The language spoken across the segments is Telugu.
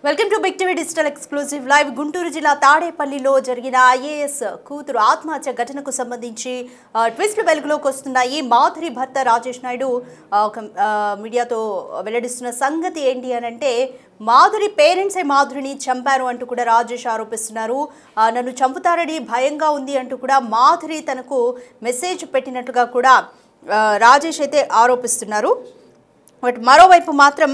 Welcome to big TV digital exclusive live. Guntur జిల్లా తాడేపల్లిలో జరిగిన ఐఏఎస్ కూతురు ఆత్మహత్య ఘటనకు సంబంధించి ట్విస్ట్లు వెలుగులోకి వస్తున్నాయి. మాధురి భర్త రాజేష్ నాయుడు మీడియాతో వెల్లడిస్తున్న సంగతి ఏంటి అని అంటే, మాధురి పేరెంట్సే మాధురిని చంపారు అంటూ కూడా రాజేష్ ఆరోపిస్తున్నారు. నన్ను చంపుతారని భయంగా ఉంది అంటూ కూడా మాధురి తనకు మెసేజ్ పెట్టినట్టుగా కూడా రాజేష్ అయితే ఆరోపిస్తున్నారు. బట్ మరోవైపు మాత్రం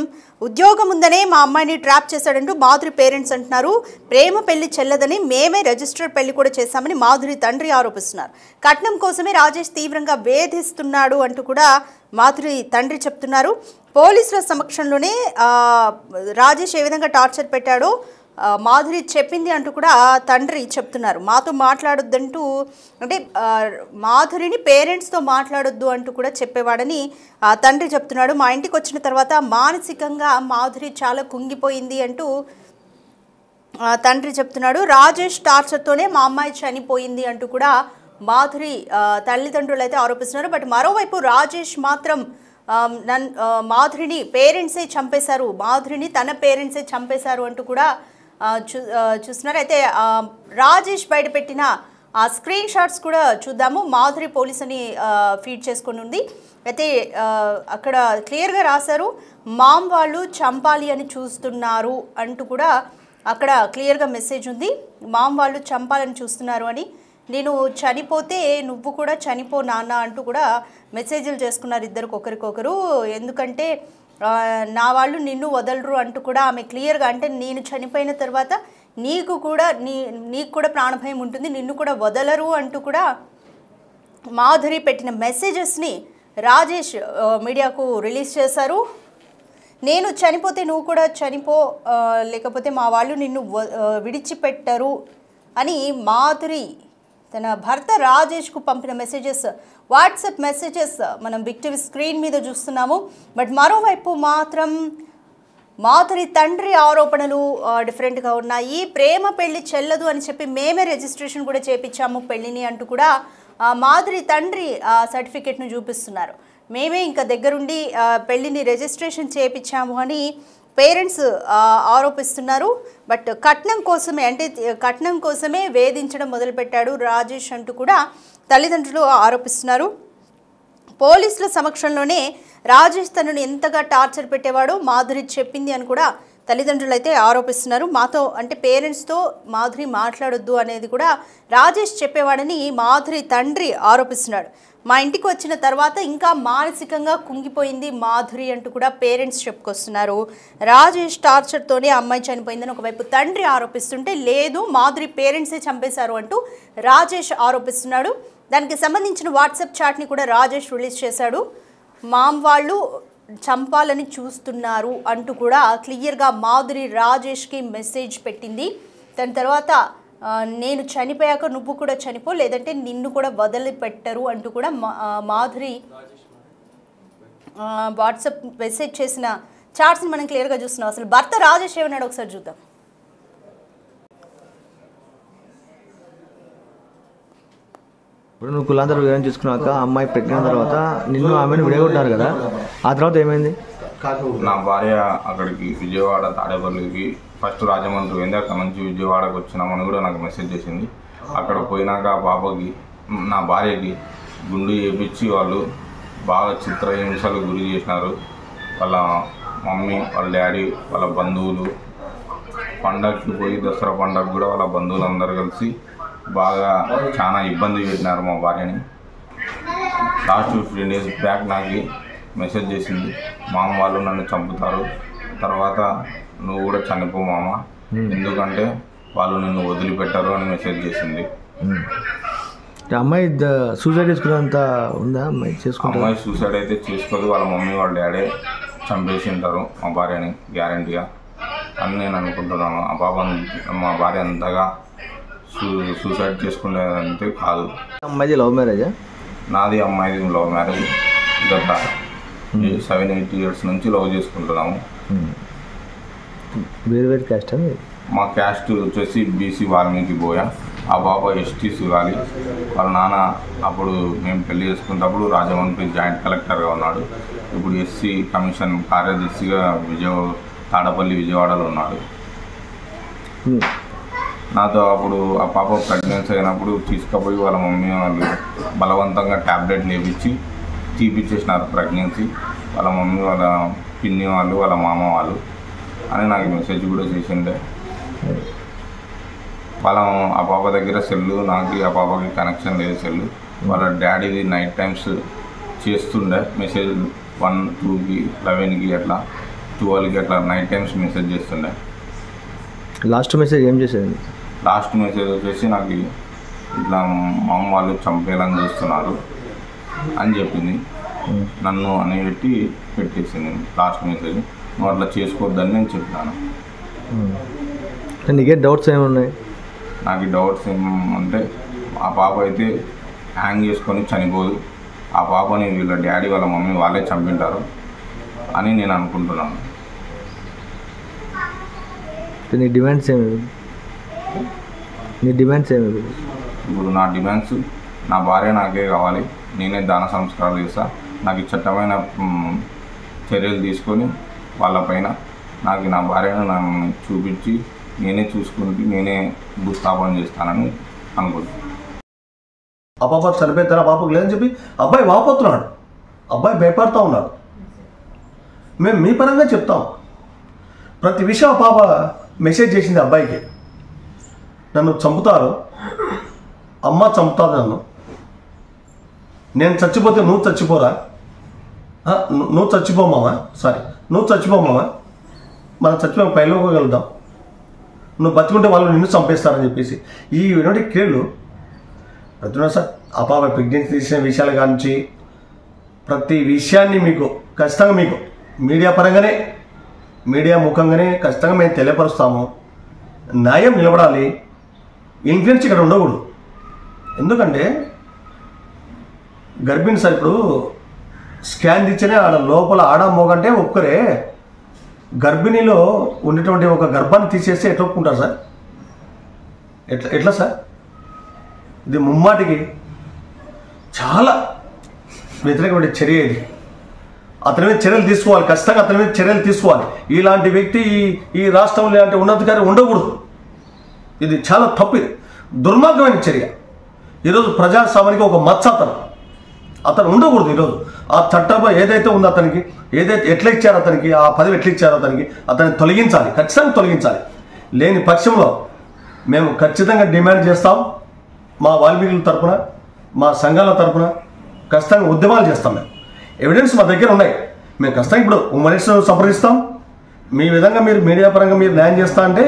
ఉద్యోగం ఉందనే మా అమ్మాయిని ట్రాప్ చేశాడంటూ మాధురి పేరెంట్స్ అంటున్నారు. ప్రేమ పెళ్లి చెల్లదని మేమే రిజిస్టర్ పెళ్లి కూడా చేశామని మాధురి తండ్రి ఆరోపిస్తున్నారు. కట్నం కోసమే రాజేష్ తీవ్రంగా వేధిస్తున్నాడు అంటూ కూడా మాధురి తండ్రి చెప్తున్నారు. పోలీసుల సమక్షంలోనే రాజేష్ ఏ విధంగా టార్చర్ పెట్టాడో మాధురి చెప్పింది అంటూ కూడా తండ్రి చెప్తున్నారు. మాతో మాట్లాడొద్దంటూ, అంటే మాధురిని పేరెంట్స్తో మాట్లాడొద్దు అంటూ కూడా చెప్పేవాడని తండ్రి చెప్తున్నాడు. మా ఇంటికి వచ్చిన తర్వాత మానసికంగా మాధురి చాలా కుంగిపోయింది అంటూ తండ్రి చెప్తున్నాడు. రాజేష్ టార్చర్తోనే మా అమ్మాయి చనిపోయింది అంటూ కూడా మాధురి తల్లిదండ్రులు అయితే ఆరోపిస్తున్నారు. బట్ మరోవైపు రాజేష్ మాత్రం మాధురిని పేరెంట్సే చంపేశారు, మాధురిని తన పేరెంట్సే చంపేశారు అంటూ కూడా చూస్తున్నారు. అయితే రాజేష్ బయటపెట్టిన ఆ స్క్రీన్ షాట్స్ కూడా చూద్దాము. మాధురి పోలీస్ అని ఫీడ్ చేసుకొని ఉంది. అయితే అక్కడ క్లియర్గా రాశారు, మామ్ వాళ్ళు చంపాలి అని చూస్తున్నారు అంటూ కూడా అక్కడ క్లియర్గా మెసేజ్ ఉంది. మామ్ వాళ్ళు చంపాలని చూస్తున్నారు అని, నేను చనిపోతే నువ్వు కూడా చనిపో నాన్న అంటూ కూడా మెసేజ్లు చేసుకున్నారు ఇద్దరికి ఒకరికొకరు. ఎందుకంటే నా వాళ్ళు నిన్ను వదలరు అంటూ కూడా ఆమె క్లియర్గా, అంటే నేను చనిపోయిన తర్వాత నీకు కూడా ప్రాణభయం ఉంటుంది, నిన్ను కూడా వదలరు అంటూ కూడా మాధురి పెట్టిన మెసేజెస్ని రాజేష్ మీడియాకు రిలీజ్ చేశారు. నేను చనిపోతే నువ్వు కూడా చనిపో, లేకపోతే మా వాళ్ళు నిన్ను విడిచిపెట్టరు అని మాధురి తన భర్త రాజేష్కు పంపిన మెసేజెస్, వాట్సాప్ మెసేజెస్ మనం బిగ్ టీవీ స్క్రీన్ మీద చూస్తున్నాము. బట్ మరోవైపు మాత్రం మాధురి తండ్రి ఆరోపణలు డిఫరెంట్గా ఉన్నాయి. ప్రేమ పెళ్లి చెల్లదు అని చెప్పి మేమే రిజిస్ట్రేషన్ కూడా చేయించాము పెళ్లిని అంటూ కూడా మాధురి తండ్రి సర్టిఫికేట్ను చూపిస్తున్నారు. మేమే ఇంకా దగ్గరుండి పెళ్లిని రిజిస్ట్రేషన్ చేయించాము అని పేరెంట్స్ ఆరోపిస్తున్నారు. బట్ కట్నం కోసమే వేధించడం మొదలుపెట్టాడు రాజేష్ అంటూ కూడా తల్లిదండ్రులు ఆరోపిస్తున్నారు. పోలీసుల సమక్షంలోనే రాజేష్ తనను ఎంతగా టార్చర్ పెట్టేవాడో మాధురి చెప్పింది అని కూడా తల్లిదండ్రులు అయితే ఆరోపిస్తున్నారు. మాతో, అంటే పేరెంట్స్తో మాధురి మాట్లాడొద్దు అనేది కూడా రాజేష్ చెప్పేవాడని మాధురి తండ్రి ఆరోపిస్తున్నాడు. మా ఇంటికి వచ్చిన తర్వాత ఇంకా మానసికంగా కుంగిపోయింది మాధురి అంటూ కూడా పేరెంట్స్ చెప్పుకొస్తున్నారు. రాజేష్ టార్చర్తోనే అమ్మాయి చనిపోయిందని ఒకవైపు తండ్రి ఆరోపిస్తుంటే, లేదు మాధురి పేరెంట్సే చంపేశారు అంటూ రాజేష్ ఆరోపిస్తున్నాడు. దానికి సంబంధించిన వాట్సాప్ చాట్ని కూడా రాజేష్ రిలీజ్ చేశాడు. మామ్ వాళ్ళు చంపాలని చూస్తున్నారు అంటూ కూడా క్లియర్గా మాధురి రాజేష్కి మెసేజ్ పెట్టింది. దాని తర్వాత నేను చనిపోయాక నువ్వు కూడా చనిపో, లేదంటే నిన్ను కూడా వదిలిపెట్టరు అంటూ కూడా మాధురి వాట్సాప్ మెసేజ్ చేసిన చాట్స్ని మనం క్లియర్గా చూస్తున్నాం. అసలు భర్త రాజేష్ ఏమన్నాడు ఒకసారి చూద్దాం. ఇప్పుడు నువ్వు కులాంతర విధానం చేసుకున్నాక అమ్మాయి పెట్టిన తర్వాత నిన్ను ఆమెను విడగొట్టారు కదా, ఆ తర్వాత ఏమైంది? నా భార్య అక్కడికి విజయవాడ తాడేపల్లికి ఫస్ట్ రాజమండ్రి పోయింది. అక్కడ నుంచి విజయవాడకు వచ్చినామని కూడా నాకు మెసేజ్ చేసింది. అక్కడ పోయినాక ఆ పాపకి, నా భార్యకి గుండు చేపించి వాళ్ళు బాగా చిత్రహింసలు గురి చేసినారు. వాళ్ళ మమ్మీ, వాళ్ళ డాడీ, వాళ్ళ బంధువులు, పండగకి పోయి దసరా పండగ కూడా వాళ్ళ బంధువులందరూ కలిసి బాగా చాలా ఇబ్బంది పెట్టినారు మా భార్యని. లాస్ట్ 15 days బ్యాక్ నాకు మెసేజ్ చేసింది, మామ వాళ్ళు నన్ను చంపుతారు, తర్వాత నువ్వు కూడా చనిపో మామ, ఎందుకంటే వాళ్ళు నిన్ను వదిలిపెట్టారు అని మెసేజ్ చేసింది. అమ్మాయి సూసైడ్ చేసుకున్నంత ఉందా? అమ్మాయి సూసైడ్ అయితే చేసుకోదు, వాళ్ళ మమ్మీ వాళ్ళ డాడీ చంపేసి ఉంటారు మా భార్యని గ్యారంటీగా అని నేను అనుకుంటున్నాను. ఆ పాప, మా భార్య అంతగా సూసైడ్ చేసుకునేదంటే కాదు. అమ్మాయిది లవ్ మ్యారేజా? నాది అమ్మాయిది లవ్ మ్యారేజ్. గత 7-8 years నుంచి లవ్ చేసుకుంటున్నాము. వేరు క్యాస్ట్? మా క్యాస్ట్ వచ్చేసి బీసీ వాల్మీకి బోయ. ఆ బాబా ఎస్టీ సుగాలి. వాళ్ళ నాన్న అప్పుడు మేము పెళ్లి చేసుకున్నప్పుడు రాజమండ్రి జాయింట్ కలెక్టర్గా ఉన్నాడు. ఇప్పుడు ఎస్సీ కమిషన్ కార్యదర్శిగా తాడపల్లి విజయవాడలో ఉన్నాడు. నాతో అప్పుడు ఆ పాప ప్రెగ్నెన్సీ అయినప్పుడు తీసుకుపోయి వాళ్ళ మమ్మీ వాళ్ళు బలవంతంగా ట్యాబ్లెట్లు వేపించి తీపిచ్చేసినారు ప్రెగ్నెన్సీ. వాళ్ళ మమ్మీ వాళ్ళ పిన్ని వాళ్ళు వాళ్ళ మామ వాళ్ళు అని నాకు మెసేజ్ కూడా చేసిండే. వాళ్ళ ఆ పాప దగ్గర సెల్లు, నాకు ఆ పాపకి కనెక్షన్ లేదు సెల్లు. వాళ్ళ డాడీది నైట్ టైమ్స్ చేస్తుండే మెసేజ్ 1, 2కి 11కి అట్లా 12కి అట్లా నైట్ టైమ్స్ మెసేజ్ చేస్తుండే. లాస్ట్ మెసేజ్ ఏం చేసేది? లాస్ట్ మెసేజ్ వచ్చేసి నాకు ఇట్లా మా అమ్మ వాళ్ళు చంపేయాలని చూస్తున్నారు అని చెప్పింది. నన్ను అని పెట్టేసింది లాస్ట్ మెసేజ్. నువ్వు అట్లా చేసుకోవద్దని నేను చెప్పాను. నీకే డౌట్స్ ఏమున్నాయి? నాకు డౌట్స్ ఏమంటే ఆ పాప అయితే హ్యాంగ్ చేసుకొని చనిపోదు, ఆ పాపని వీళ్ళ డాడీ వాళ్ళ మమ్మీ వాళ్ళే చంపింటారు అని నేను అనుకుంటున్నాను. నీ డిమాండ్స్ ఏమి? ఇప్పుడు నా డిమాండ్స్, నా భార్య నాకే కావాలి, నేనే దాన సంస్కారాలు చేస్తా. నాకు చట్టమైన చర్యలు తీసుకొని వాళ్ళపైన నాకు నా భార్యను నన్ను చూపించి నేనే చూసుకుంటూ నేనే భూస్థాపన చేస్తానని అనుకుంటున్నాను. ఆ పాప చనిపోతారు, ఆ పాపకు లేదని చెప్పి అబ్బాయి వాపోతున్నాడు, అబ్బాయి భయపడుతూ ఉన్నాడు. మేము మీ పరంగా చెప్తాం. ప్రతి విషయం ఆ పాప మెసేజ్ చేసింది అబ్బాయికి, నన్ను చంపుతారు, అమ్మ చంపుతారు నన్ను, నేను చచ్చిపోతే నువ్వు చచ్చిపోరా, నువ్వు చచ్చిపోమావా, నువ్వు చచ్చిపోమావా, మనం చచ్చిపోయి పైలోకి నువ్వు బతుకుంటే వాళ్ళు నిన్ను చంపేస్తారని చెప్పేసి ఈ వినోటి క్రియలు ప్రతిరోజు సార్ ఆ పాప ప్రెగ్నెన్సీ తీసిన విషయాల కానించి ప్రతి విషయాన్ని మీకు ఖచ్చితంగా మీకు మీడియా పరంగానే మీడియా ముఖంగానే ఖచ్చితంగా మేము తెలియపరుస్తాము. న్యాయం నిలబడాలి, ఇన్ఫ్లుయెన్స్ ఇక్కడ ఉండకూడదు. ఎందుకంటే గర్భిణి సార్ ఇప్పుడు స్కాన్ తెచ్చనే ఆడ లోపల ఆడ మోగంటే ఒక్కరే గర్భిణిలో ఉండేటువంటి ఒక గర్భాన్ని తీసేస్తే ఎట్లా ఒప్పుకుంటారు సార్? ఎట్లా సార్? ఇది ముమ్మాటికి చాలా వ్యతిరేకమైన చర్య. ఇది అతని మీద చర్యలు తీసుకోవాలి, ఖచ్చితంగా అతని మీద చర్యలు తీసుకోవాలి. ఇలాంటి వ్యక్తి ఈ రాష్ట్రంలో ఇలాంటి ఉన్నతాధికారి ఉండకూడదు. ఇది చాలా తప్పు, ఇది దుర్మార్గమైన చర్య. ఈరోజు ప్రజాస్వామ్యానికి ఒక మచ్చ అతను ఉండకూడదు. ఈరోజు ఆ చట్టంలో ఏదైతే ఉందో అతనికి ఎట్లా ఇచ్చారో అతనికి ఆ పదవి ఎట్లా ఇచ్చారో అతన్ని తొలగించాలి, ఖచ్చితంగా తొలగించాలి. లేని పక్షంలో మేము ఖచ్చితంగా డిమాండ్ చేస్తాం. మా వాల్మీకుల తరఫున మా సంఘాల తరఫున ఖచ్చితంగా ఉద్యమాలు చేస్తాం. మేము ఎవిడెన్స్ మా దగ్గర ఉన్నాయి. మేము ఖచ్చితంగా ఇప్పుడు ఉమెన్స్ సంప్రదిస్తాం. మీ విధంగా మీరు మీడియా పరంగా మీరు న్యాయం చేస్తా అంటే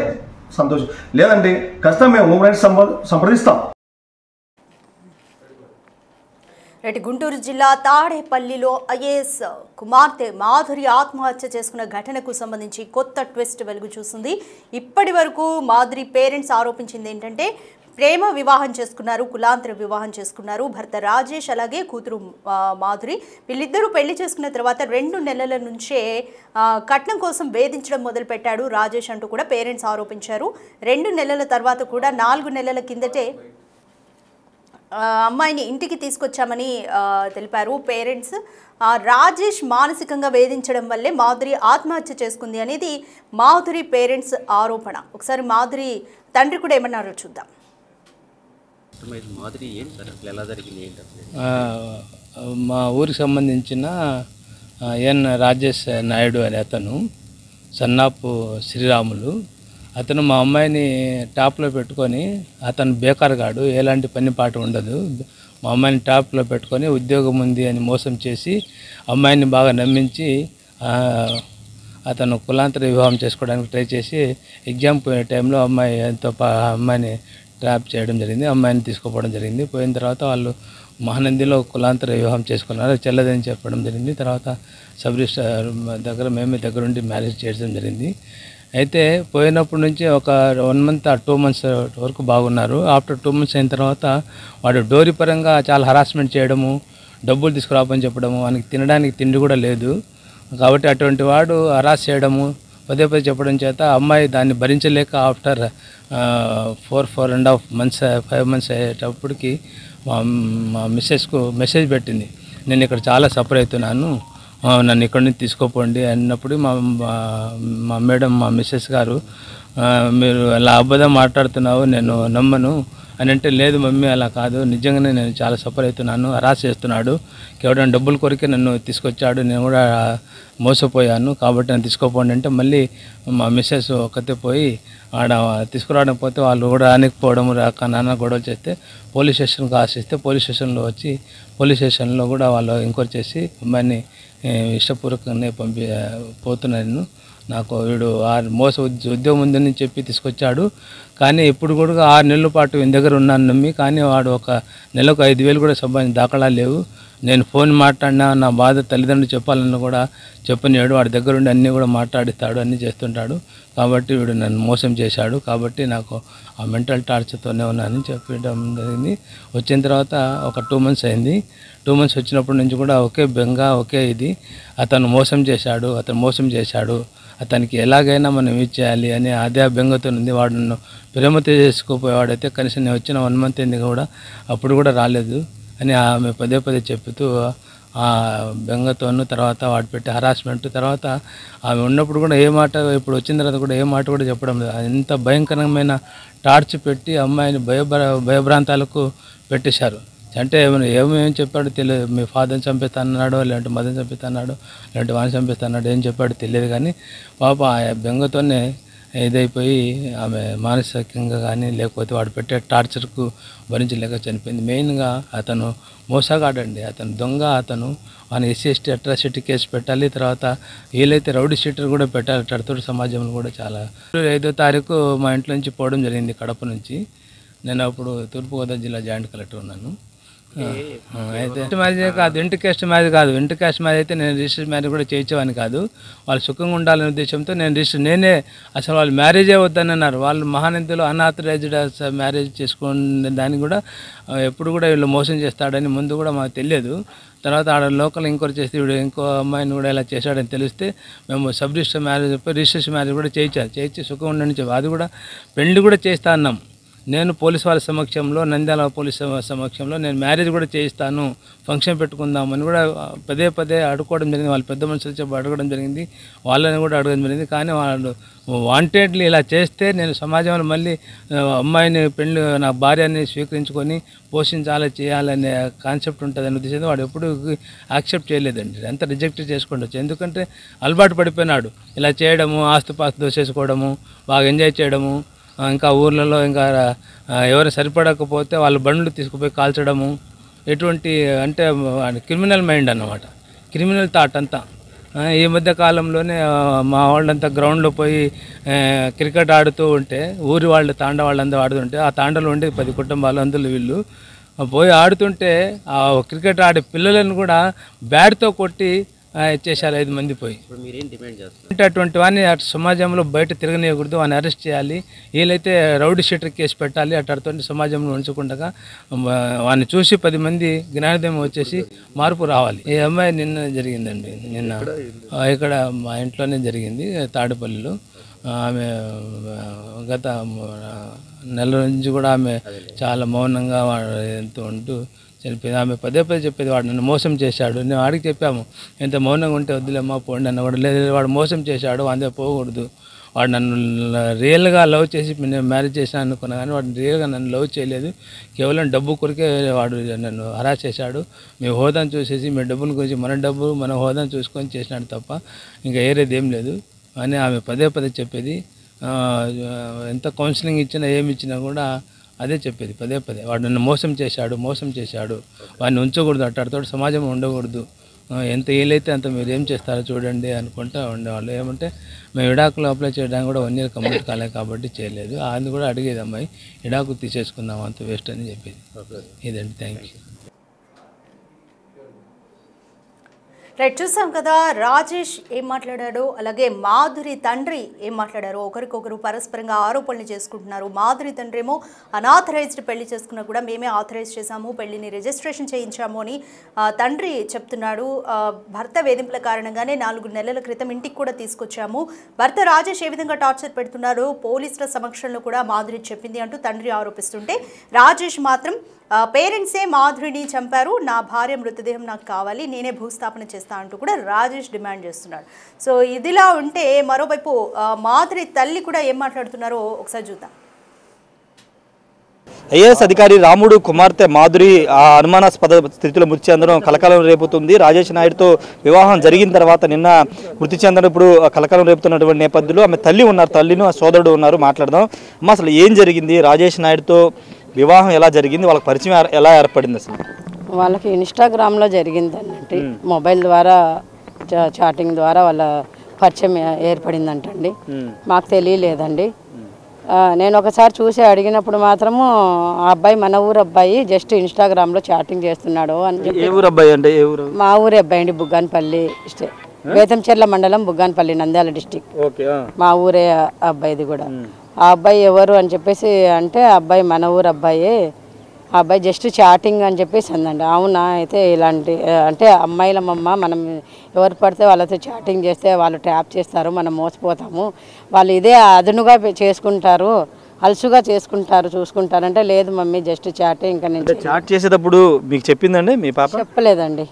సంతోషం, లేదంటే ఖచ్చితంగా మేము ఉమెన్స్ సంప్రదిస్తాం. గుంటూరు జిల్లా తాడేపల్లిలో ఐఏఎస్ కుమార్తె మాధురి ఆత్మహత్య చేసుకున్న ఘటనకు సంబంధించి కొత్త ట్విస్ట్ వెలుగు చూసింది. ఇప్పటి వరకు మాధురి పేరెంట్స్ ఆరోపించింది ఏంటంటే ప్రేమ వివాహం చేసుకున్నారు, కులాంతర వివాహం చేసుకున్నారు. భర్త రాజేష్ అలాగే కూతురు మాధురి వీళ్ళిద్దరూ పెళ్లి చేసుకున్న తర్వాత 2 నెలల నుంచే కట్నం కోసం వేధించడం మొదలుపెట్టాడు రాజేష్ అంటూ కూడా పేరెంట్స్ ఆరోపించారు. 2 నెలల తర్వాత కూడా 4 నెలల కిందటే అమ్మాయిని ఇంటికి తీసుకొచ్చామని తెలిపారు పేరెంట్స్. రాజేష్ మానసికంగా వేధించడం వల్లే మాధురి ఆత్మహత్య చేసుకుంది అనేది మాధురి పేరెంట్స్ ఆరోపణ. ఒకసారి మాధురి తండ్రి కూడా ఏమన్నారో చూద్దాం. మా ఊరికి సంబంధించిన ఎన్ రాజేష్ నాయుడు అనే అతను సన్నాపు శ్రీరాములు అతను మా అమ్మాయిని టాప్లో పెట్టుకొని, అతను బేకార్గాడు, ఎలాంటి పని పాట ఉండదు, మా అమ్మాయిని టాప్లో పెట్టుకొని ఉద్యోగం ఉంది అని మోసం చేసి అమ్మాయిని బాగా నమ్మించి అతను కులాంతర వివాహం చేసుకోవడానికి ట్రై చేసి ఎగ్జామ్ పోయిన టైంలో అమ్మాయిని ట్రాప్ చేయడం జరిగింది. అమ్మాయిని తీసుకుపోవడం జరిగింది. పోయిన తర్వాత వాళ్ళు మహానందిలో కులాంతర వివాహం చేసుకున్నారు, చెల్లదని చెప్పడం జరిగింది. తర్వాత సబ్ రిజిస్ట్రార్ దగ్గర మేమే దగ్గరుండి మ్యారేజ్ చేయడం జరిగింది. అయితే పోయినప్పటి నుంచి ఒక 1 మంత్ 2 మంత్స్ వరకు బాగున్నారు. ఆఫ్టర్ 2 మంత్స్ అయిన తర్వాత వాడు డోరీ పరంగా చాలా హరాస్మెంట్ చేయడము, డబ్బులు తీసుకురాపని చెప్పడము, వానికి తినడానికి తిండి కూడా లేదు. కాబట్టి అటువంటి వాడు హరాస్ చేయడము, పదే చెప్పడం చేత అమ్మాయి దాన్ని భరించలేక ఆఫ్టర్ 4.5 మంత్స్ 5 మంత్స్ అయ్యేటప్పటికి మా మిస్సెస్కు మెసేజ్ పెట్టింది, నేను ఇక్కడ చాలా సఫర్ అవుతున్నాను, నన్ను ఇక్కడి నుంచి తీసుకోపోండి అన్నప్పుడు మా మేడం మా మిస్సెస్ గారు మీరు అలా అబద్ధం మాట్లాడుతున్నావు, నేను నమ్మను అని అంటే, లేదు మమ్మీ అలా కాదు, నిజంగానే నేను చాలా సఫర్ అవుతున్నాను, హరాస్ చేస్తున్నాడు, కేవలం డబ్బుల కొరికే నన్ను తీసుకొచ్చాడు, నేను కూడా మోసపోయాను కాబట్టి నన్ను తీసుకోపోండి అంటే, మళ్ళీ మా మిస్సెస్ ఒక్కతే పోయి ఆడ తీసుకురావడం పోతే వాళ్ళు కూడా రానికపోవడం, రాక నాన్న గొడవలు చేస్తే పోలీస్ స్టేషన్కి ఆశిస్తే పోలీస్ స్టేషన్లో వచ్చి పోలీస్ స్టేషన్లో కూడా వాళ్ళు ఎంక్వైరీ చేసి అమ్మాయిని ఇష్టపూర్వకంగానే పోతున్నాను, నాకు వీడు ఉద్యోగం ఉందని చెప్పి తీసుకొచ్చాడు, కానీ ఇప్పుడు కూడా 6 నెలల పాటు వీని దగ్గర ఉన్నాను నమ్మి, కానీ వాడు ఒక నెలకు 5,000 కూడా సంపాదించిన దాఖలా లేవు, నేను ఫోన్ మాట్లాడినా నా బాధ తల్లిదండ్రులు చెప్పాలన్నా కూడా చెప్పనివాడు, వాడి దగ్గర ఉండి అన్నీ కూడా మాట్లాడిస్తాడు, అన్నీ చేస్తుంటాడు, కాబట్టి వీడు నన్ను మోసం చేశాడు, కాబట్టి నాకు ఆ మెంటల్ టార్చర్తోనే ఉన్నానని చెప్పడం జరిగింది. వచ్చిన తర్వాత ఒక 2 months అయింది. 2 months వచ్చినప్పటి నుంచి కూడా ఒకే బెంగ, ఒకే ఇది, అతను మోసం చేశాడు, అతనికి ఎలాగైనా మనం ఇచ్చేయాలి అని అదే బెంగతో ఉంది. వాడు నన్ను ప్రేమతో చేసుకోపోయేవాడైతే కనీసం నేను వచ్చిన 1 month అయింది కూడా అప్పుడు కూడా రాలేదు అని ఆమె పదే చెప్తూ ఆ బెంగతోను, తర్వాత వాడు పెట్టే హరాస్మెంట్, తర్వాత ఆమె ఉన్నప్పుడు కూడా ఏ మాట, ఇప్పుడు వచ్చిన తర్వాత కూడా ఏ మాట కూడా చెప్పడం లేదు. ఎంత భయంకరమైన టార్చ్ పెట్టి అమ్మాయిని భయభ్రాంతాలకు పెట్టేశారు. అంటే ఏమేమి చెప్పాడో తెలియదు, మీ ఫాదర్ని చంపేస్తాన్నాడో, లేదంటే మదర్ని చంపేస్తాన్నాడో, లేదంటే వాడిని చంపేస్తాన్నాడో, ఏం చెప్పాడో తెలియదు, కానీ పాప ఆ బెంగతోనే ఇదైపోయి ఆమె మానసికంగా కానీ లేకపోతే వాడు పెట్టే టార్చర్కు భరించలేక చనిపోయింది. మెయిన్గా అతను మోసగాడండి, అతను దొంగ, అతను మన SC/ST అట్రాసిటీ కేసు పెట్టాలి, తర్వాత వీలైతే రౌడీ షీటర్ కూడా పెట్టాలి. టర్తోడు సమాజంలో కూడా చాలా 5వ తారీఖు మా ఇంట్లో నుంచి పోవడం జరిగింది కడప నుంచి. నేను అప్పుడు తూర్పుగోదావరి జిల్లా జాయింట్ కలెక్టర్ ఉన్నాను. అయితే మ్యారేజ్ కాదు, ఇంటర్ కాస్ట్ మ్యారేజ్ కాదు. ఇంటర్ కాస్ట్ మ్యారేజ్ అయితే నేను రిజిస్టర్ మ్యారేజ్ కూడా చేయించేవాని కాదు. వాళ్ళు సుఖంగా ఉండాలనే ఉద్దేశంతో నేనే అసలు వాళ్ళు మ్యారేజే వద్దని అన్నారు. వాళ్ళు మహానందిలో అన్ఆథరైజ్డ్ మ్యారేజ్ చేసుకునే దానికి కూడా ఎప్పుడు కూడా వీళ్ళు మోసం చేస్తాడని ముందు కూడా మాకు తెలియదు. తర్వాత ఆడ లోకల్ ఎంక్వైరీ చేస్తే వీడు ఇంకో అమ్మాయిని కూడా ఇలా చేశాడని తెలిస్తే మేము sub register marriage registration marriage కూడా చేయించి సుఖం ఉండని చెప్పి అది కూడా పెళ్లి కూడా చేస్తా అన్నాం. నేను పోలీస్ వాళ్ళ సమక్షంలో, నంద్యాల పోలీస్ సమక్షంలో నేను మ్యారేజ్ కూడా చేయిస్తాను, ఫంక్షన్ పెట్టుకుందామని కూడా పదే అడుకోవడం జరిగింది. వాళ్ళు పెద్ద మనుషులు చెప్పి అడగడం జరిగింది, వాళ్ళని కూడా అడగడం జరిగింది. కానీ వాళ్ళు వాంటెడ్లీ ఇలా చేస్తే నేను సమాజంలో మళ్ళీ అమ్మాయిని పెళ్లి నా భార్యని స్వీకరించుకొని చేయాలనే కాన్సెప్ట్ ఉంటుందని ఉద్దేశంతో వాడు ఎప్పుడు యాక్సెప్ట్ చేయలేదండి. అంత రిజెక్ట్ చేసుకోండొచ్చు. ఎందుకంటే అలవాటు పడిపోయినాడు ఇలా చేయడము, ఆస్తిపాస్తి దోసేసుకోవడము, బాగా ఎంజాయ్ చేయడము, ఇంకా ఊర్లలో ఇంకా ఎవరు సరిపడకపోతే వాళ్ళ బండ్లు తీసుకుపోయి కాల్చడము, ఎటువంటి అంటే క్రిమినల్ మైండ్ అన్నమాట, క్రిమినల్ థాట్ అంతా. ఈ మధ్య కాలంలోనే మా వాళ్ళంతా గ్రౌండ్లో పోయి క్రికెట్ ఆడుతూ ఉంటే, ఊరి వాళ్ళు తాండా వాళ్ళంతా ఆడుతుంటే, ఆ తాండలో ఉండే 10 కుటుంబాలు, అందులో వీళ్ళు పోయి ఆడుతుంటే ఆ క్రికెట్ ఆడే పిల్లలను కూడా బ్యాట్తో కొట్టి చేశారు 5 మంది పోయి. అంటే అటువంటి వాడిని అటు సమాజంలో బయట తిరగనీయకూడదు, వాడిని అరెస్ట్ చేయాలి, వీలైతే రౌడీ షీటర్ కేసు పెట్టాలి. అటువంటి సమాజంలో ఉంచకుండా వాడిని చూసి 10 మంది జ్ఞానోదయం వచ్చేసి మార్పు రావాలి. ఈ అమ్మాయి నిన్న జరిగిందండి, నిన్న ఇక్కడ మా ఇంట్లోనే జరిగింది తాడేపల్లిలో. ఆమె గత నెల నుంచి కూడా ఆమె చాలా మౌనంగా ఎంతో ఉంటూ చనిపోయింది. ఆమె పదే చెప్పేది వాడు నన్ను మోసం చేశాడు. నేను ఆడికి చెప్పాము, ఎంత మౌనంగా ఉంటే వద్దులేమ్మా పోండి అన్న కూడా లేదు, వాడు మోసం చేశాడు, అంతే పోకూడదు, వాడు నన్ను రియల్గా లవ్ చేసి నేను మ్యారేజ్ చేశాను అనుకున్నా, కానీ వాడు రియల్గా నన్ను లవ్ చేయలేదు, కేవలం డబ్బు కొరికే వాడు నన్ను హరాస్ చేశాడు, మీ హోదాను చూసేసి మీ డబ్బుల గురించి మన హోదాను చూసుకొని చేసినాడు తప్ప ఇంకా ఏరేది ఏం లేదు అని ఆమె పదే చెప్పేది. ఎంత కౌన్సిలింగ్ ఇచ్చినా ఏమి ఇచ్చినా కూడా అదే చెప్పేది పదే వాడు నన్ను మోసం చేశాడు, వాడిని ఉంచకూడదు, అట్టాడితో సమాజం ఉండకూడదు, ఎంత ఏలైతే అంత మీరు ఏం చేస్తారో చూడండి అనుకుంటా ఉండేవాళ్ళు. ఏమంటే మేము విడాకులు అప్లై చేయడానికి కూడా 1 year కంప్లీట్ కాలేదు కాబట్టి చేయలేదు. అది కూడా అడిగేది అమ్మాయి, విడాకులు తీసేసుకుందాం అంత వేస్ట్ అని చెప్పేది. ఇదండి, థ్యాంక్ యూ. రైట్, చూసాం కదా రాజేష్ ఏం మాట్లాడాడో, అలాగే మాధురి తండ్రి ఏం మాట్లాడారో. ఒకరికొకరు పరస్పరంగా ఆరోపణలు చేసుకుంటున్నారు. మాధురి తండ్రి ఏమో అనాథరైజ్డ్ పెళ్లి చేసుకున్నా కూడా మేమే ఆథరైజ్ చేశాము, పెళ్లిని రిజిస్ట్రేషన్ చేయించాము అని తండ్రి చెప్తున్నాడు. భర్త వేధింపుల కారణంగానే 4 నెలల క్రితం ఇంటికి కూడా తీసుకొచ్చాము. భర్త రాజేష్ ఏ విధంగా టార్చర్ పెడుతున్నారు పోలీసుల సమక్షంలో కూడా మాధురి చెప్పింది అంటూ తండ్రి ఆరోపిస్తుంటే, రాజేష్ మాత్రం పేరెంట్సే మాధురిని చంపారు, నా భార్య మృతదేహం నాకు కావాలి, నేనే భూస్థాపన చేస్తాను చేస్తా అంటూ కూడా రాజేష్ డిమాండ్ చేస్తున్నాడు. సో ఇదిలా ఉంటే మరోవైపు మాధురి తల్లి కూడా ఏం మాట్లాడుతున్నారో ఒకసారి చూద్దాం. ఐఏఎస్ అధికారి రాముడు కుమార్తె మాధురి ఆ అనుమానాస్పద స్థితిలో మృతి చెందడం కలకలం రేపుతుంది. రాజేష్ నాయుడుతో వివాహం జరిగిన తర్వాత నిన్న మృతి చెందడం ఇప్పుడు కలకలం రేపుతున్నటువంటి నేపథ్యంలో ఆమె తల్లి ఉన్నారు, తల్లిను ఆ సోదరుడు ఉన్నారు. మాట్లాడదాం అమ్మ, అసలు ఏం జరిగింది? రాజేష్ నాయుడుతో వివాహం ఎలా జరిగింది? వాళ్ళకి పరిచయం ఎలా ఏర్పడింది? అసలు వాళ్ళకి ఇన్స్టాగ్రామ్లో జరిగిందండి, మొబైల్ ద్వారా చాటింగ్ ద్వారా వాళ్ళ పరిచయం ఏర్పడిందంటండి. మాకు తెలియలేదండి. నేను ఒకసారి చూసి అడిగినప్పుడు మాత్రము ఆ అబ్బాయి మన ఊరు అబ్బాయి, జస్ట్ ఇన్స్టాగ్రామ్లో చాటింగ్ చేస్తున్నాడు అని చెప్పి. ఏ ఊరు అబ్బాయి అంటే? ఏ ఊరు? మా ఊరి అబ్బాయి అండి, బుగ్గాన్పల్లి బేతంచెర్ల మండలం, బుగ్గాన్పల్లి, నంద్యాల డిస్టిక్. మా ఊరే అబ్బాయిది కూడా. ఆ అబ్బాయి ఎవరు అని చెప్పేసి అంటే ఆ అబ్బాయి మన ఊరు అబ్బాయి, ఆ అబ్బాయి జస్ట్ చాటింగ్ అని చెప్పేసి అందండి. అవునా, అయితే ఇలాంటి అంటే అమ్మాయిలమ్మ, మనం ఎవరు పడితే వాళ్ళతో చాటింగ్ చేస్తే వాళ్ళు ట్యాప్ చేస్తారు, మనం మోసపోతాము, వాళ్ళు ఇదే అదునుగా చేసుకుంటారు, అలసుగా చేసుకుంటారు, చూసుకుంటారంటే లేదు మమ్మీ జస్ట్ చాటింగ్. ఇంకా నేను చాట్ చేసేటప్పుడు మీకు చెప్పిందండి మీ పాప? చెప్పలేదండి.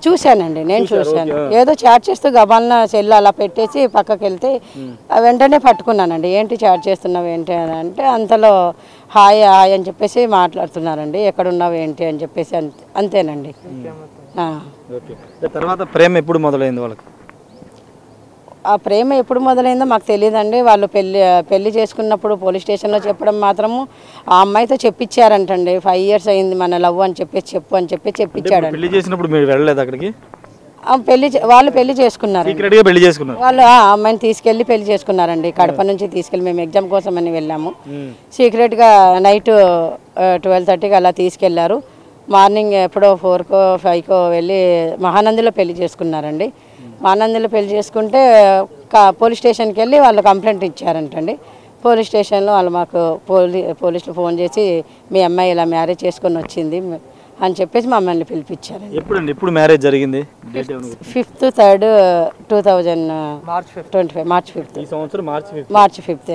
చూశానండి, నేను చూశాను. ఏదో చాట్ చేస్తూ గబాలన సెల్ అలా పెట్టేసి పక్కకి వెళ్తే వెంటనే పట్టుకున్నానండి. ఏంటి చాట్ చేస్తున్నావు ఏంటి అని అంటే అంతలో హాయ్ హాయ్ అని చెప్పేసి మాట్లాడుతున్నారండి. ఎక్కడున్నావు ఏంటి అని చెప్పేసి అంతేనండి. తర్వాత ప్రేమ ఎప్పుడు మొదలైంది వాళ్ళకి? ఆ ప్రేమ ఎప్పుడు మొదలైందో మాకు తెలియదండి. వాళ్ళు పెళ్లి చేసుకున్నప్పుడు పోలీస్ స్టేషన్లో చెప్పడం మాత్రము ఆ అమ్మాయితో చెప్పించారంటండి. 5 years అయింది మన లవ్ అని చెప్పేసి చెప్పించాడండి. పెళ్లి చేసినప్పుడు మీరు వెళ్ళలేదు అక్కడికి? వాళ్ళు పెళ్లి చేసుకున్నారు, వాళ్ళు ఆ అమ్మాయిని తీసుకెళ్లి పెళ్లి చేసుకున్నారండి. కడప నుంచి తీసుకెళ్ళి మేము ఎగ్జామ్ కోసం అని వెళ్ళాము. సీక్రెట్గా నైట్ 12:30కి అలా తీసుకెళ్లారు. మార్నింగ్ ఎప్పుడో 4కో 5కో వెళ్ళి మహానందిలో పెళ్లి చేసుకున్నారండి. మహానందిలో పెళ్లి చేసుకుంటే పోలీస్ స్టేషన్కి వెళ్ళి వాళ్ళు కంప్లైంట్ ఇచ్చారంటండి. పోలీస్ స్టేషన్లో వాళ్ళు మాకు పోలీసులు ఫోన్ చేసి మీ అమ్మాయి ఇలా మ్యారేజ్ చేసుకొని వచ్చింది అని చెప్పేసి మమ్మల్ని పిలిపించారండి. ఎప్పుడు మ్యారేజ్ జరిగింది? 5th 3rd 2025 March 5th.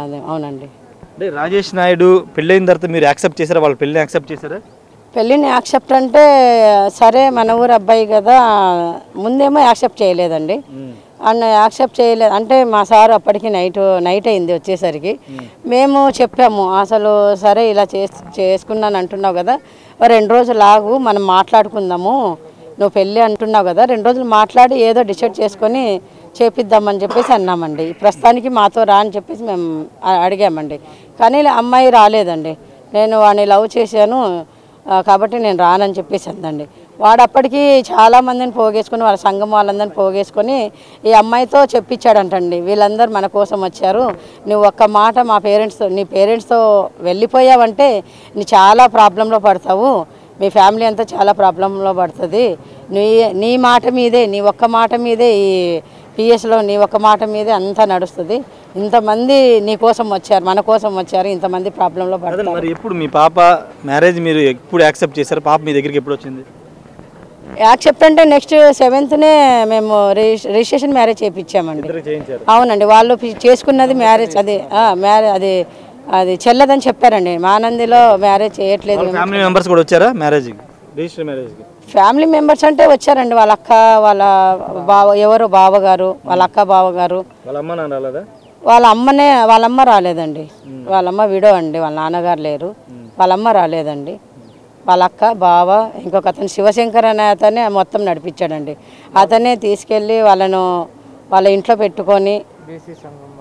అదే అవునండి. అంటే రాజేష్ నాయుడు పెళ్ళైన తర్వాత మీరు యాక్సెప్ట్ చేశారా? వాళ్ళ పెళ్ళిని యాక్సెప్ట్ చేశారా? పెళ్ళిని యాక్సెప్ట్ అంటే సరే మన ఊరు అబ్బాయి కదా, ముందేమో యాక్సెప్ట్ చేయలేదండి. యాక్సెప్ట్ చేయలేదు అంటే మా సార్ అప్పటికి నైట్ అయింది వచ్చేసరికి. మేము చెప్పాము అసలు సరే ఇలా చేసుకున్నాను అంటున్నావు కదా, 2 రోజులు ఆగు మనం మాట్లాడుకుందాము, నువ్వు పెళ్ళి అంటున్నావు కదా 2 రోజులు మాట్లాడి ఏదో డిసైడ్ చేసుకొని చేపిద్దామని చెప్పేసి అన్నామండి. ప్రస్తుతానికి మాతో రా అని చెప్పేసి మేము అడిగామండి. కానీ అమ్మాయి రాలేదండి. నేను వాడిని లవ్ చేశాను కాబట్టి నేను రానని చెప్పేసి అందండి. వాడు అప్పటికి చాలామందిని పోగేసుకొని వాళ్ళ సంఘం వాళ్ళందరినీ పోగేసుకొని ఈ అమ్మాయితో చెప్పించాడంటండి. వీళ్ళందరూ మన కోసం వచ్చారు, నువ్వు ఒక్క మాట నీ పేరెంట్స్తో వెళ్ళిపోయావంటే నీ చాలా ప్రాబ్లంలో పడతావు, మీ ఫ్యామిలీ అంతా చాలా ప్రాబ్లంలో పడుతుంది, నీ మాట మీదే, నీ ఒక్క మాట మీదే ఈ పిఎస్లో నీ ఒక్క మాట మీదే అంతా నడుస్తుంది, ఇంతమంది నీ కోసం వచ్చారు, మన కోసం వచ్చారు, ఇంతమంది ప్రాబ్లంలో పడతారు. మరి ఎప్పుడు మీ పాప మ్యారేజ్ మీరు ఎప్పుడు యాక్సెప్ట్ చేశారు? పాప మీ దగ్గరికి ఎప్పుడు వచ్చింది? యాక్సెప్ట్ అంటే నెక్స్ట్ 7th మేము రిజిస్ట్రేషన్ మ్యారేజ్ చేయించామండి. అవునండి, వాళ్ళు చేసుకున్నది మ్యారేజ్, అది చెల్లదని చెప్పారండి. మానందిలో మ్యారేజ్ చేయట్లేదు. ఫ్యామిలీ మెంబర్స్ కూడా వచ్చారా మ్యారేజ్కి? రిజిస్టర్ మ్యారేజ్కి ఫ్యామిలీ మెంబర్స్ అంటే వచ్చారండి. వాళ్ళ అక్క, వాళ్ళ ఎవరు బావగారు, వాళ్ళ అక్క బావగారు, వాళ్ళ అమ్మ రాలేదండి. వాళ్ళమ్మ విడో అండి, వాళ్ళ నాన్నగారు లేరు, వాళ్ళమ్మ రాలేదండి. వాళ్ళ అక్క, బావ, ఇంకొక అతను శివశంకర్ అనే అతనే మొత్తం నడిపించాడండి. అతనే తీసుకెళ్ళి వాళ్ళ ఇంట్లో పెట్టుకొని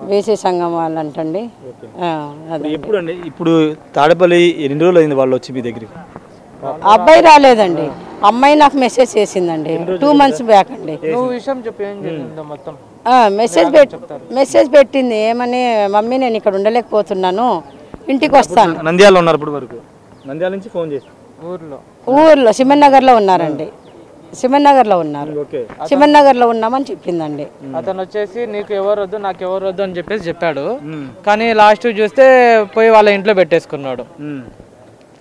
బీసీ సంఘం వాళ్ళంటండి. ఇప్పుడు తాడేపల్లి ఎన్ని రోజులు అయింది వాళ్ళు వచ్చి మీ దగ్గరికి? అబ్బాయి రాలేదండి, అమ్మాయి నాకు మెసేజ్ చేసిందండి 2 months బ్యాక్ అండి. మెసేజ్ పెట్టింది ఏమని, మమ్మీ నేను ఇక్కడ ఉండలేకపోతున్నాను, ఇంటికి వస్తాను. నంద్యాలలో ఉన్నారు ఇప్పుడు వరకు? నంద్యాల నుంచి ఫోన్ చేసి ఊర్లో సిమన్ నగర్లో ఉన్నారండి. సిమన్ నగర్లో ఉన్నారు, సిమన్ నగర్లో ఉన్నామని చెప్పిందండి. అతను వచ్చేసి నీకు ఎవరు వద్దు నాకు ఎవరు వద్దు అని చెప్పేసి చెప్పాడు. కానీ లాస్ట్ చూస్తే పోయి వాళ్ళ ఇంట్లో పెట్టేసుకున్నాడు.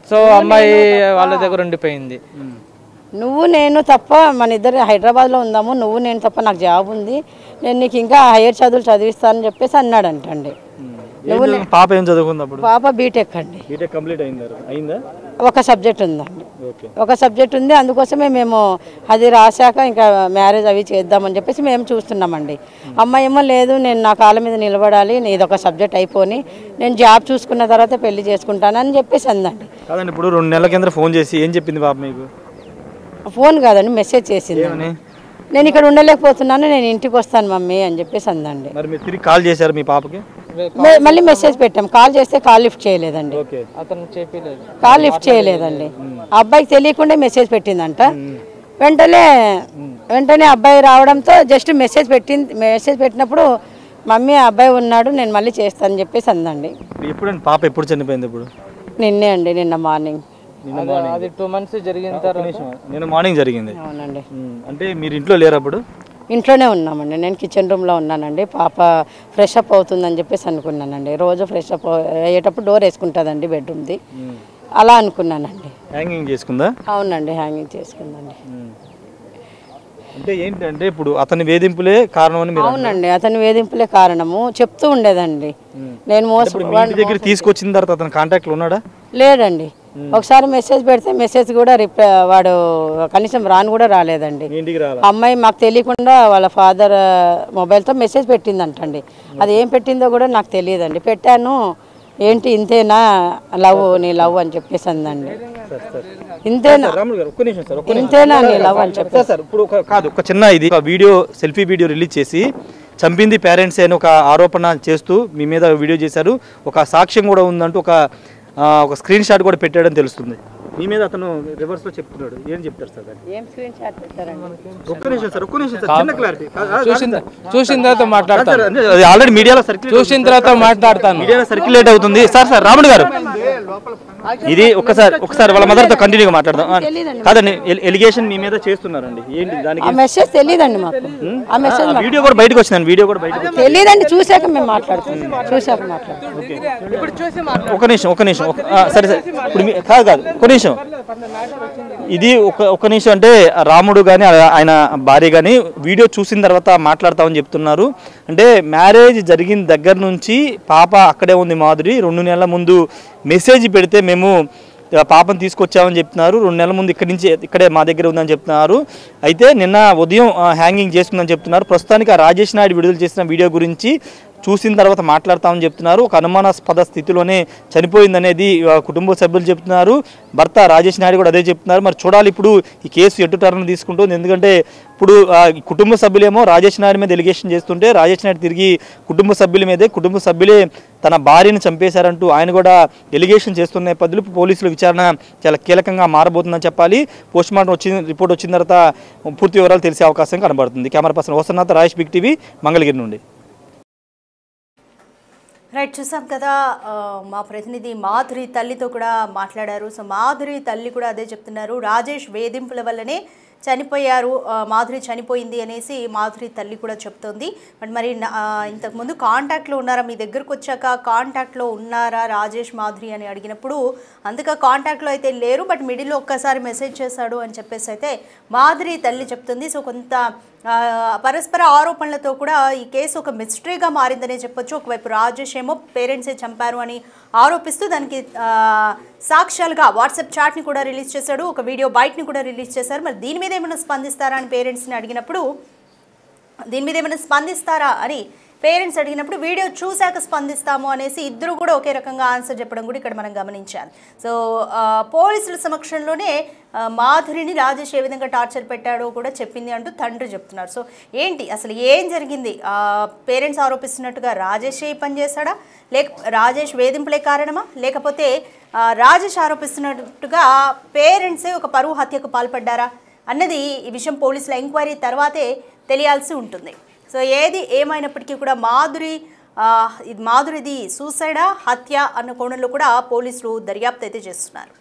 సో అమ్మాయి వాళ్ళ దగ్గర ఉండిపోయింది. నువ్వు నేను తప్ప మన ఇద్దరు హైదరాబాద్లో ఉందాము, నువ్వు నేను తప్ప నాకు జాబ్ ఉంది, నేను నీకు ఇంకా హైయర్ చదువులు చదివిస్తానని చెప్పేసి అన్నాడంటండి. పాప ఏం చదువుకుంది అప్పుడు? పాప బీటెక్ అండి. బీటెక్ కంప్లీట్ అయిందా? ఒక సబ్జెక్ట్ ఉందండి. ఒక సబ్జెక్ట్ ఉంది, అందుకోసమే మేము అది రాశాక ఇంకా మ్యారేజ్ అవి చేద్దామని చెప్పేసి మేము చూస్తున్నామండి. అమ్మాయి ఏమో లేదు, నేను నా కాళ్ళ మీద నిలబడాలి, ఇది ఒక సబ్జెక్ట్ అయిపోని నేను జాబ్ చూసుకున్న తర్వాత పెళ్లి చేసుకుంటానని చెప్పేసి అందండి. కాదండి, ఇప్పుడు 2 నెలల కింద ఫోన్ చేసి ఏం చెప్పింది పాప మీకు? ఫోన్ కాదండి, మెసేజ్ చేసింది. నేను ఇక్కడ ఉండలేకపోతున్నాను, నేను ఇంటికి వస్తాను మమ్మీ అని చెప్పేసి అందండి. మరి మీరు తిరిగి కాల్ చేశారు మీ పాపకి? మళ్ళీ మెసేజ్ పెట్టాం, కాల్ చేస్తే కాల్ లిఫ్ట్ చేయలేదండి. కాల్ లిఫ్ట్ చేయలేదండి. అబ్బాయికి తెలియకుండా మెసేజ్ పెట్టిందంట. వెంటనే అబ్బాయి రావడంతో జస్ట్ మెసేజ్ పెట్టినప్పుడు మమ్మీ అబ్బాయి ఉన్నాడు, నేను మళ్ళీ చేస్తానని చెప్పేసి అందండి. పాప ఎప్పుడు చనిపోయింది? ఇప్పుడు నిన్నే అండి, నిన్న మార్నింగ్. అది 2 months జరిగిన తర్వాత నిన్న మార్నింగ్ జరిగింది. అవునండి. అంటే మీరు ఇంట్లో లేరు అప్పుడు? ఇంట్లోనే ఉన్నామండి, నేను కిచెన్ రూమ్లో ఉన్నానండి. పాప ఫ్రెష్ అప్ అవుతుందని చెప్పేసి అనుకున్నానండి. రోజు ఫ్రెష్ అప్ అయ్యేటప్పుడు డోర్ వేసుకుంటుందండి బెడ్రూమ్ది, అలా అనుకున్నానండి. హ్యాంగింగ్ చేసుకుందా? అవునండి, హ్యాంగింగ్ చేసుకుందండి. అంటే ఏంటంటే ఇప్పుడు అతని వేధింపులే కారణం అని? అవునండి, అతని వేధింపులే కారణము చెప్తూ ఉండేదండి. నేను దగ్గర తీసుకొచ్చిన తర్వాత అతని కాంటాక్ట్లో ఉన్నాడా? లేదండి. ఒకసారి మెసేజ్ పెడితే మెసేజ్ కూడా వాడు కనీసం కూడా రాలేదండి. అమ్మాయి మాకు తెలియకుండా వాళ్ళ ఫాదర్ మొబైల్తో మెసేజ్ పెట్టిందంటండి. అది ఏం పెట్టిందో కూడా నాకు తెలియదండి. పెట్టాను, ఏంటి ఇంతేనా నీ లవ్ అని చెప్పేసి అందండి. ఇంతేనా నీ లవ్ అని చెప్పేసి. ఇప్పుడు కాదు, ఒక చిన్న వీడియో, సెల్ఫీ వీడియో రిలీజ్ చేసి చంపింది పేరెంట్స్ అని ఒక ఆరోపణ చేస్తూ మీ మీద వీడియో చేశారు. ఒక సాక్ష్యం కూడా ఉందంటూ ఒక స్క్రీన్ షాట్ కూడా పెట్టాడని తెలుస్తుంది. మీ మీద అతను రివర్స్ లో చెప్తున్నాడు. ఏం చెప్తారు సార్? ఏం స్క్రీన్ షాట్ పెట్టారండి? ఒక్క నిమిషం సార్, చిన్న క్లారిటీ. చూసిన తర్వాత మాట్లాడతాను. అది ఆల్రెడీ మీడియాలో చూసిన తర్వాత మాట్లాడతాను. మీడియాలో సర్క్యులేట్ అవుతుంది. సార్ రాముడు గారు, ఇది ఒకసారి వాళ్ళ మదర్తో కంటిన్యూగా మాట్లాడదాం. కాదండి, ఎలిగేషన్ మీ మీద చేస్తున్నారండి, ఏంటి దానికి? మెసేజ్ తెలియదండి మాకు. ఆ మెసేజ్ వీడియో కూడా బయటకు వచ్చిందండి. వీడియో కూడా బయటకు తెలియదండి, చూసాక మేము మాట్లాడుతున్నాం. ఒక నిమిషం. సరే ఇప్పుడు కాదు, ఒక నిమిషం. ఇది ఒక నిమిషం. అంటే రాముడు కానీ ఆయన భార్య కానీ వీడియో చూసిన తర్వాత మాట్లాడతామని చెప్తున్నారు. అంటే మ్యారేజ్ జరిగిన దగ్గర నుంచి పాప అక్కడే ఉంది మాధురి. 2 నెలల ముందు మెసేజ్ పెడితే మేము పాపను తీసుకొచ్చామని చెప్తున్నారు. 2 నెలల ముందు ఇక్కడే మా దగ్గర ఉందని చెప్తున్నారు. అయితే నిన్న ఉదయం హ్యాంగింగ్ చేస్తుందని చెప్తున్నారు. ప్రస్తుతానికి ఆ రాజేష్ నాయుడు విడుదల చేసిన వీడియో గురించి చూసిన తర్వాత మాట్లాడతామని చెప్తున్నారు. ఒక అనుమానాస్పద స్థితిలోనే చనిపోయిందనేది కుటుంబ సభ్యులు చెప్తున్నారు. భర్త రాజేష్ నాయుడు కూడా అదే చెప్తున్నారు. మరి చూడాలి ఇప్పుడు ఈ కేసు ఎటు టర్న్ తీసుకుంటుంది. ఎందుకంటే ఇప్పుడు కుటుంబ సభ్యులేమో రాజేష్ నాయుడు మీద ఎలిగేషన్ చేస్తుంటే రాజేష్ నాయుడు తిరిగి కుటుంబ సభ్యులే తన భార్యను చంపేశారంటూ ఆయన కూడా ఎలిగేషన్ చేస్తున్న నేపథ్యంలో పోలీసుల విచారణ చాలా కీలకంగా మారబోతుందని చెప్పాలి. పోస్ట్మార్టం రిపోర్ట్ వచ్చిన తర్వాత పూర్తి వివరాలు తెలిసే అవకాశం కనబడుతుంది. Camera person Hosannath, Rajesh, big TV, Mangalagiri నుండి. రైట్, చూసాం కదా, మా ప్రతినిధి మాధురి తల్లితో కూడా మాట్లాడారు. సో మాధురి తల్లి కూడా అదే చెప్తున్నారు, రాజేష్ వేధింపుల వల్లనే చనిపోయారు, మాధురి చనిపోయింది అనేసి మాధురి తల్లి కూడా చెప్తోంది. బట్ మరి ఇంతకుముందు కాంటాక్ట్లో ఉన్నారా, మీ దగ్గరకు వచ్చాక కాంటాక్ట్లో ఉన్నారా రాజేష్ మాధురి అని అడిగినప్పుడు అందుకే కాంటాక్ట్లో అయితే లేరు, బట్ మిడిల్లో ఒక్కసారి మెసేజ్ చేశాడు అని చెప్పేసి అయితే మాధురి తల్లి చెప్తుంది. సో కొంత పరస్పర ఆరోపణలతో కూడా ఈ కేసు ఒక మిస్టరీగా మారిందనే చెప్పొచ్చు. ఒకవైపు రాజేష్ ఏమో పేరెంట్సే చంపారు అని ఆరోపిస్తూ దానికి సాక్ష్యాలుగా వాట్సాప్ చాట్ని కూడా రిలీజ్ చేశాడు, ఒక వీడియో బైట్ని కూడా రిలీజ్ చేశారు. మరి దీని మీద ఏమైనా స్పందిస్తారా అని పేరెంట్స్ని అడిగినప్పుడు పేరెంట్స్ అడిగినప్పుడు వీడియో చూశాక స్పందిస్తాము అనేసి ఇద్దరు కూడా ఒకే రకంగా ఆన్సర్ చెప్పడం కూడా ఇక్కడ మనం గమనించాలి. సో పోలీసుల సమక్షంలోనే మాధురిని రాజేష్ ఏ విధంగా టార్చర్ పెట్టాడో కూడా చెప్పింది అంటూ తండ్రి చెప్తున్నారు. సో ఏంటి అసలు ఏం జరిగింది? పేరెంట్స్ ఆరోపిస్తున్నట్టుగా రాజేషే పని చేశాడా, రాజేష్ వేధింపులే కారణమా, లేకపోతే రాజేష్ ఆరోపిస్తున్నట్టుగా పేరెంట్సే ఒక పరువు హత్యకు పాల్పడ్డారా అన్నది ఈ విషయం పోలీసుల ఎంక్వైరీ తర్వాతే తెలియాల్సి ఉంటుంది. సో ఏది ఏమైనప్పటికీ కూడా మాధురిది సూసైడా హత్య అన్న కోణంలో కూడా పోలీసులు దర్యాప్తు అయితే చేస్తున్నారు.